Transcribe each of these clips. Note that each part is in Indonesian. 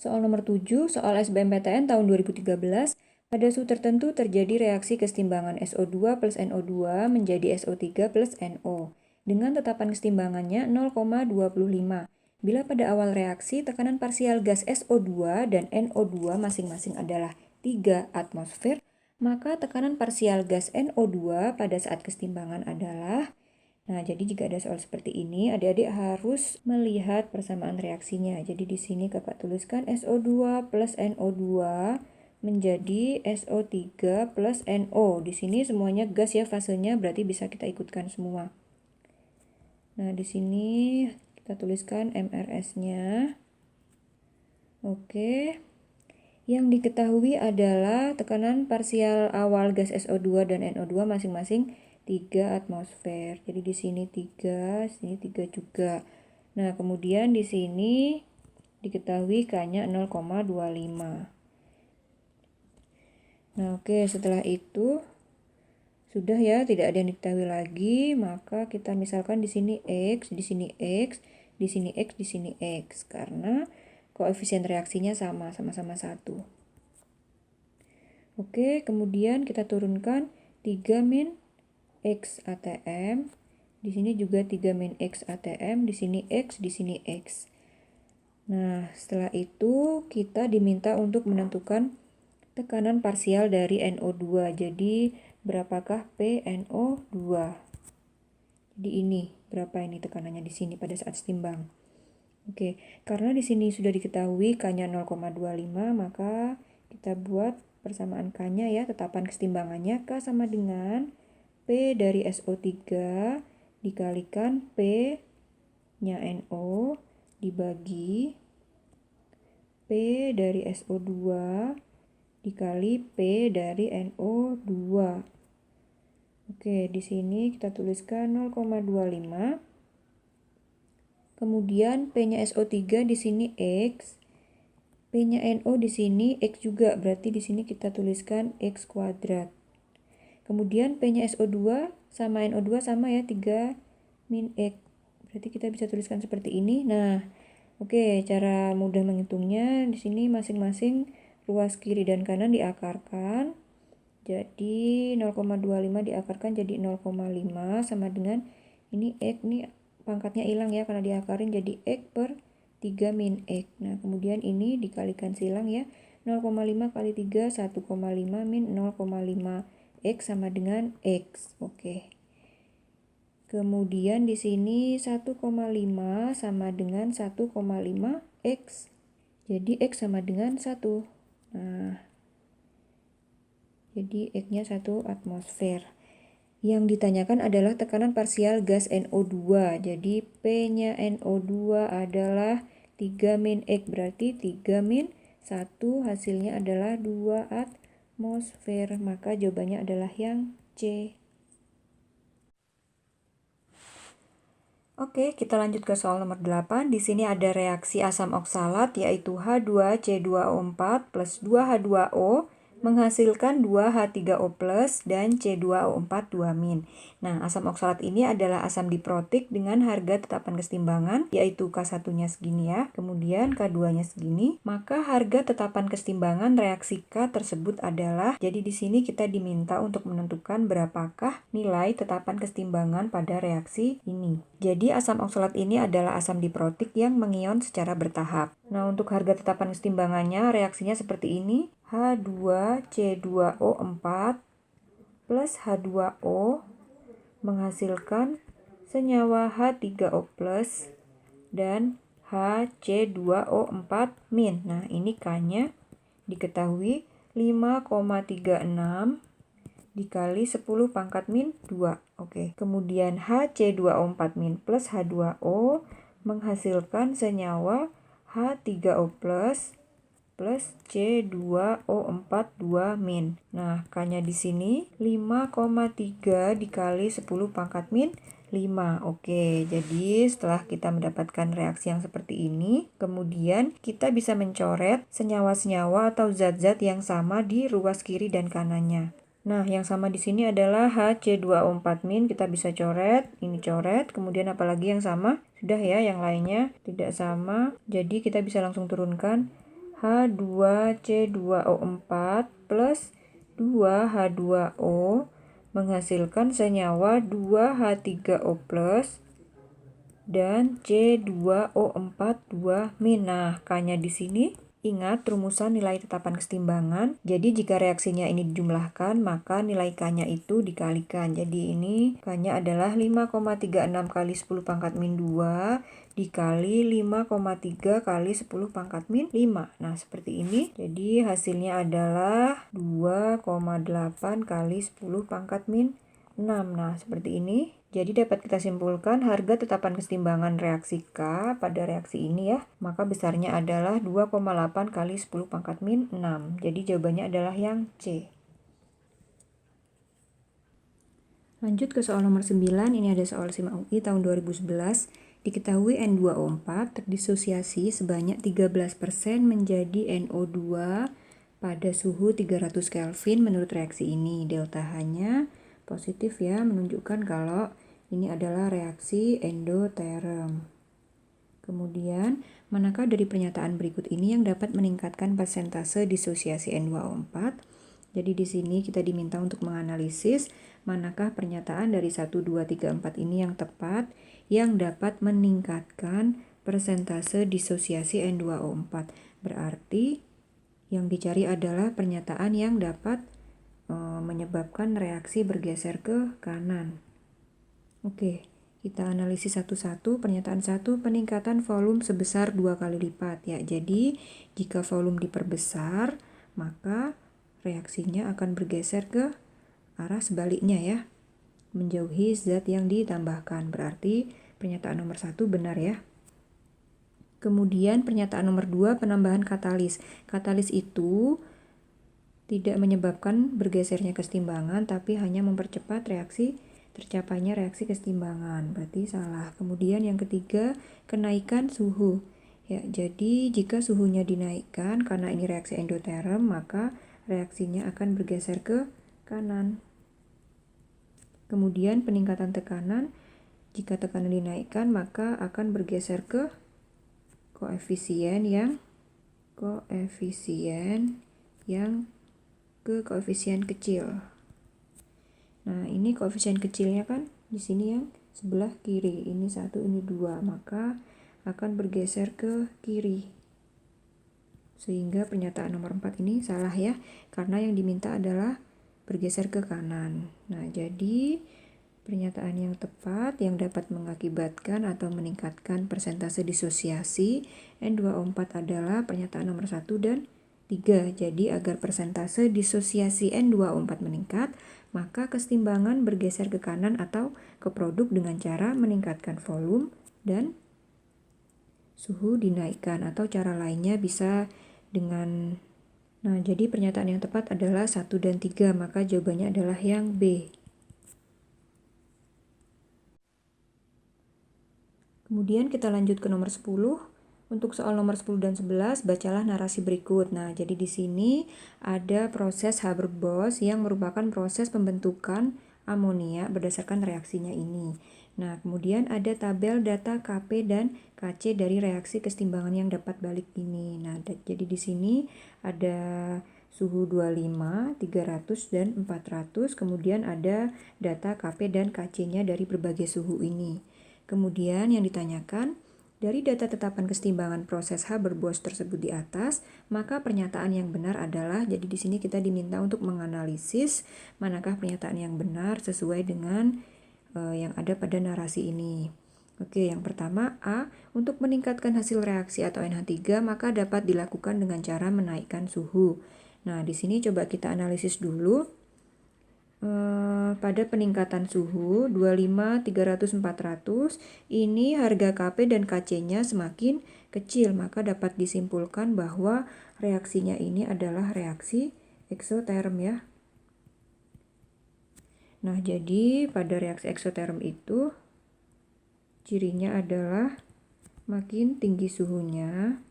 Soal nomor 7, soal SBMPTN tahun 2013, pada suhu tertentu terjadi reaksi kesetimbangan SO2 plus NO2 menjadi SO3 plus NO dengan tetapan kesetimbangannya 0,25. Bila pada awal reaksi tekanan parsial gas SO2 dan NO2 masing-masing adalah 3 atmosfer, maka tekanan parsial gas NO2 pada saat kesetimbangan adalah. Nah, jadi jika ada soal seperti ini, adik-adik harus melihat persamaan reaksinya. Jadi di sini kakak tuliskan SO2 plus NO2 menjadi SO3 plus NO. Di sini semuanya gas ya fasenya, berarti bisa kita ikutkan semua. Nah, di sini kita tuliskan MRS-nya. Oke. Yang diketahui adalah tekanan parsial awal gas SO2 dan NO2 masing-masing 3 atmosfer. Jadi di sini 3, sini 3 juga. Nah, kemudian di sini diketahui K-nya 0,25. Nah, oke, setelah itu sudah ya, tidak ada yang diketahui lagi, maka kita misalkan di sini X, di sini X, di sini X, di sini X karena koefisien reaksinya sama-sama 1. Oke, kemudian kita turunkan 3 min X ATM, di sini juga 3 min X ATM, di sini X, di sini X. Nah, setelah itu kita diminta untuk menentukan tekanan parsial dari NO2. Jadi, berapakah PNO2? Jadi ini, berapa ini tekanannya di sini pada saat setimbang. Oke, karena di sini sudah diketahui K-nya 0,25, maka kita buat persamaan K-nya ya, tetapan kesetimbangannya K sama dengan P dari SO3 dikalikan P-nya NO dibagi P dari SO2 dikali P dari NO2. Oke, di sini kita tuliskan 0,25. Kemudian P-nya SO3 di sini X. P-nya NO di sini X juga, berarti di sini kita tuliskan X kuadrat. Kemudian P-nya SO2 sama NO2 sama ya, 3 min X. Berarti kita bisa tuliskan seperti ini. Nah, oke, cara mudah menghitungnya di sini masing-masing ruas kiri dan kanan diakarkan. Jadi 0,25 diakarkan jadi 0,5 sama dengan ini X, ini pangkatnya hilang ya karena diakarin jadi X per 3 min X. Nah, kemudian ini dikalikan silang ya. 0,5 kali 3, 1,5 min 0,5 X sama dengan X. Oke. Kemudian di sini 1,5 sama dengan 1,5 X. Jadi X sama dengan 1. Nah, jadi X-nya 1 atmosfer. Yang ditanyakan adalah tekanan parsial gas NO2. Jadi P-nya NO2 adalah 3 min X. Berarti 3 min 1 hasilnya adalah 2 atmosfer. Maka jawabannya adalah yang C. Oke, kita lanjut ke soal nomor 8. Di sini ada reaksi asam oksalat yaitu H2C2O4 plus 2H2O menghasilkan 2H3O plus dan C2O4 2-. Nah, asam oksalat ini adalah asam diprotik dengan harga tetapan kesetimbangan yaitu K1-nya segini ya, kemudian K2-nya segini. Maka harga tetapan kesetimbangan reaksi K tersebut adalah, jadi di sini kita diminta untuk menentukan berapakah nilai tetapan kesetimbangan pada reaksi ini. Jadi asam oksalat ini adalah asam diprotik yang mengion secara bertahap. Nah, untuk harga tetapan kesetimbangannya reaksinya seperti ini. H2C2O4 plus H2O menghasilkan senyawa H3O plus dan HC2O4-. Nah, ini K-nya diketahui 5,36 dikali 10 pangkat min 2. Oke. Kemudian HC2O4- plus H2O menghasilkan senyawa H3O plus C2O4 2-. Nah, K-nya di sini 5,3 dikali 10 pangkat min 5. Oke, jadi setelah kita mendapatkan reaksi yang seperti ini, kemudian kita bisa mencoret senyawa-senyawa atau zat-zat yang sama di ruas kiri dan kanannya. Nah, yang sama di sini adalah HC2O4-, kita bisa coret, ini coret, kemudian apalagi yang sama? Sudah ya, yang lainnya tidak sama. Jadi kita bisa langsung turunkan H2C2O4 plus 2H2O menghasilkan senyawa 2H3O plus dan C2O4 2-. Nah, K-nya di sini ingat rumusan nilai tetapan kesetimbangan. Jadi jika reaksinya ini dijumlahkan, maka nilai K-nya itu dikalikan. Jadi ini K-nya adalah 5,36 kali 10 pangkat min 2 dikali 5,3 kali 10 pangkat min 5. Nah, seperti ini. Jadi hasilnya adalah 2,8 kali 10 pangkat min 6. Nah, seperti ini. Jadi dapat kita simpulkan harga tetapan kesetimbangan reaksi K pada reaksi ini ya, maka besarnya adalah 2,8 kali 10 pangkat min 6. Jadi jawabannya adalah yang C. Lanjut ke soal nomor 9, ini ada soal SIMA UI tahun 2011. Diketahui N2O4 terdisosiasi sebanyak 13% menjadi NO2 pada suhu 300 Kelvin menurut reaksi ini. Delta H-nya positif ya, menunjukkan kalau ini adalah reaksi endoterm. Kemudian, manakah dari pernyataan berikut ini yang dapat meningkatkan persentase disosiasi N2O4? Jadi di sini kita diminta untuk menganalisis manakah pernyataan dari 1, 2, 3, 4 ini yang tepat yang dapat meningkatkan persentase disosiasi N2O4. Berarti yang dicari adalah pernyataan yang dapat menyebabkan reaksi bergeser ke kanan. Oke, kita analisis satu-satu. Pernyataan 1, peningkatan volume sebesar 2 kali lipat. Ya, jadi jika volume diperbesar, maka reaksinya akan bergeser ke arah sebaliknya ya, menjauhi zat yang ditambahkan. Berarti pernyataan nomor 1 benar ya. Kemudian pernyataan nomor 2, penambahan katalis. Katalis itu tidak menyebabkan bergesernya kesetimbangan, tapi hanya mempercepat tercapainya reaksi kesetimbangan. Berarti salah. Kemudian yang ketiga, kenaikan suhu. Ya, jadi jika suhunya dinaikkan karena ini reaksi endoterm, maka reaksinya akan bergeser ke kanan. Kemudian peningkatan tekanan, jika tekanan dinaikkan maka akan bergeser ke koefisien kecil. Nah, ini koefisien kecilnya kan di sini yang sebelah kiri. Ini 1, ini 2, maka akan bergeser ke kiri. Sehingga pernyataan nomor 4 ini salah ya, karena yang diminta adalah bergeser ke kanan. Nah, jadi pernyataan yang tepat yang dapat mengakibatkan atau meningkatkan persentase disosiasi N2O4 adalah pernyataan nomor 1 dan 3. Jadi agar persentase disosiasi N2O4 meningkat, maka kesetimbangan bergeser ke kanan atau ke produk dengan cara meningkatkan volume dan suhu dinaikkan, atau cara lainnya bisa dengan jadi pernyataan yang tepat adalah 1 dan 3, maka jawabannya adalah yang B. Kemudian kita lanjut ke nomor 10. Untuk soal nomor 10 dan 11, bacalah narasi berikut. Nah, jadi di sini ada proses Haber-Bosch yang merupakan proses pembentukan amonia berdasarkan reaksinya ini. Nah, kemudian ada tabel data Kp dan Kc dari reaksi kesetimbangan yang dapat balik ini. Nah, jadi di sini ada suhu 25, 300, dan 400. Kemudian ada data Kp dan Kc-nya dari berbagai suhu ini. Kemudian yang ditanyakan, dari data tetapan kesetimbangan proses Haber-Bosch tersebut di atas, maka pernyataan yang benar adalah, jadi di sini kita diminta untuk menganalisis manakah pernyataan yang benar sesuai dengan yang ada pada narasi ini. Oke, yang pertama A, untuk meningkatkan hasil reaksi atau NH3 maka dapat dilakukan dengan cara menaikkan suhu. Nah, di sini coba kita analisis dulu. Pada peningkatan suhu 25, 300, 400, ini harga Kp dan Kc-nya semakin kecil, maka dapat disimpulkan bahwa reaksinya ini adalah reaksi eksoterm ya. Nah, jadi pada reaksi eksoterm itu cirinya adalah makin tinggi suhunya,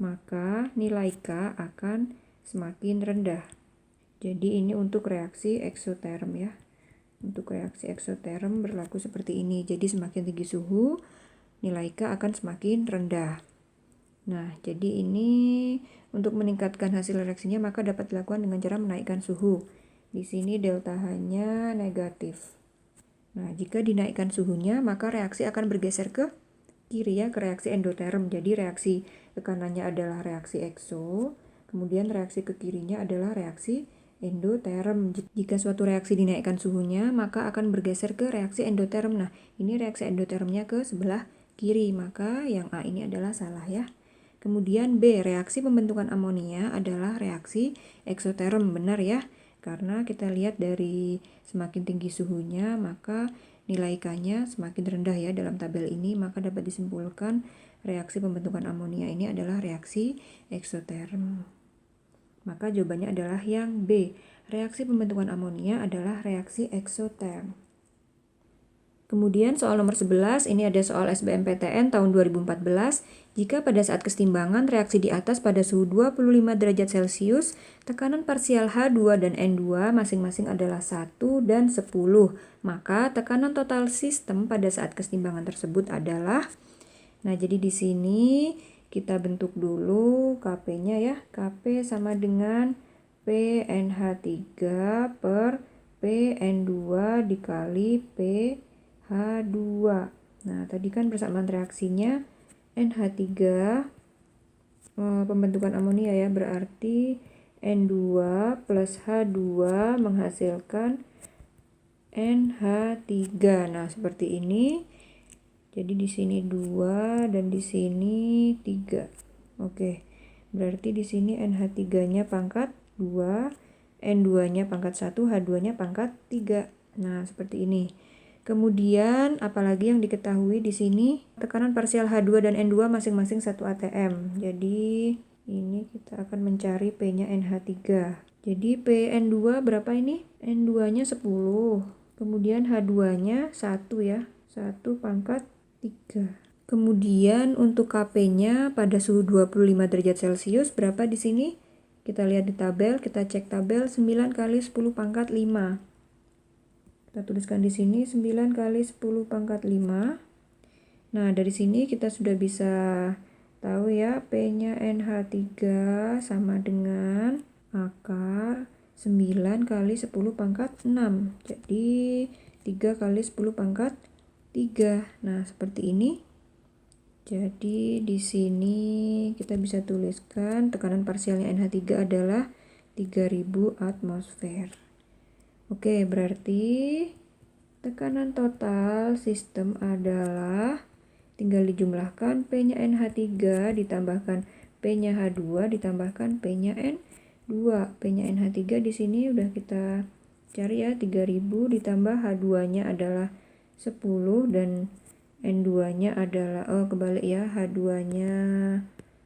maka nilai K akan semakin rendah. Jadi ini untuk reaksi eksoterm ya. Untuk reaksi eksoterm berlaku seperti ini. Jadi semakin tinggi suhu, nilai K akan semakin rendah. Nah, jadi ini untuk meningkatkan hasil reaksinya maka dapat dilakukan dengan cara menaikkan suhu. Di sini delta H-nya negatif. Nah, jika dinaikkan suhunya maka reaksi akan bergeser ke kiri ya, ke reaksi endoterm. Jadi reaksi ke kanannya adalah reaksi ekso, kemudian reaksi ke kirinya adalah reaksi endoterm. Jika suatu reaksi dinaikkan suhunya, maka akan bergeser ke reaksi endoterm. Nah, ini reaksi endotermnya ke sebelah kiri, maka yang A ini adalah salah ya. Kemudian B, reaksi pembentukan amonia adalah reaksi eksoterm, benar ya. Karena kita lihat dari semakin tinggi suhunya, maka nilai K-nya semakin rendah ya dalam tabel ini, maka dapat disimpulkan reaksi pembentukan amonia ini adalah reaksi eksoterm. Maka jawabannya adalah yang B. Reaksi pembentukan amonia adalah reaksi eksoterm. Kemudian soal nomor 11, ini ada soal SBMPTN tahun 2014. Jika pada saat kesetimbangan reaksi di atas pada suhu 25 derajat Celcius, tekanan parsial H2 dan N2 masing-masing adalah 1 dan 10. Maka tekanan total sistem pada saat kesetimbangan tersebut adalah, nah jadi di sini kita bentuk dulu Kp-nya ya. Kp sama dengan PNH3 per PN2 dikali PH2. Nah, tadi kan persamaan reaksinya NH3 pembentukan amonia ya, berarti N2 plus H2 menghasilkan NH3. Nah, seperti ini. Jadi di sini 2 dan di sini 3. Oke. Berarti di sini NH3-nya pangkat 2, N2-nya pangkat 1, H2-nya pangkat 3. Nah, seperti ini. Kemudian apalagi yang diketahui di sini, tekanan parsial H2 dan N2 masing-masing 1 atm. Jadi ini kita akan mencari P-nya NH3. Jadi PN2 berapa ini? N2-nya 10. Kemudian H2-nya 1 ya. 1 pangkat 3. Kemudian untuk Kp-nya pada suhu 25 derajat Celcius berapa di sini? Kita lihat di tabel, kita cek tabel 9 kali 10 pangkat 5. Kita tuliskan di sini 9 kali 10 pangkat 5. Nah, dari sini kita sudah bisa tahu ya, P-nya NH3 sama dengan akar 9 kali 10 pangkat 6. Jadi 3 kali 10 pangkat 3. Nah, seperti ini. Jadi di sini kita bisa tuliskan tekanan parsialnya NH3 adalah 3000 atmosfer. Oke, berarti tekanan total sistem adalah, tinggal dijumlahkan P-nya NH3 ditambahkan P-nya H2 ditambahkan P-nya N2. P-nya NH3 di sini udah kita cari ya, 3000 ditambah H2-nya adalah 10 dan N2-nya adalah, kebalik ya, H2-nya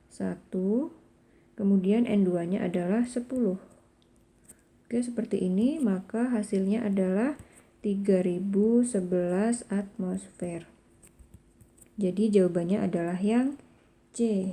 1, kemudian N2-nya adalah 10. Oke, seperti ini, maka hasilnya adalah 3011 atmosfer. Jadi jawabannya adalah yang C.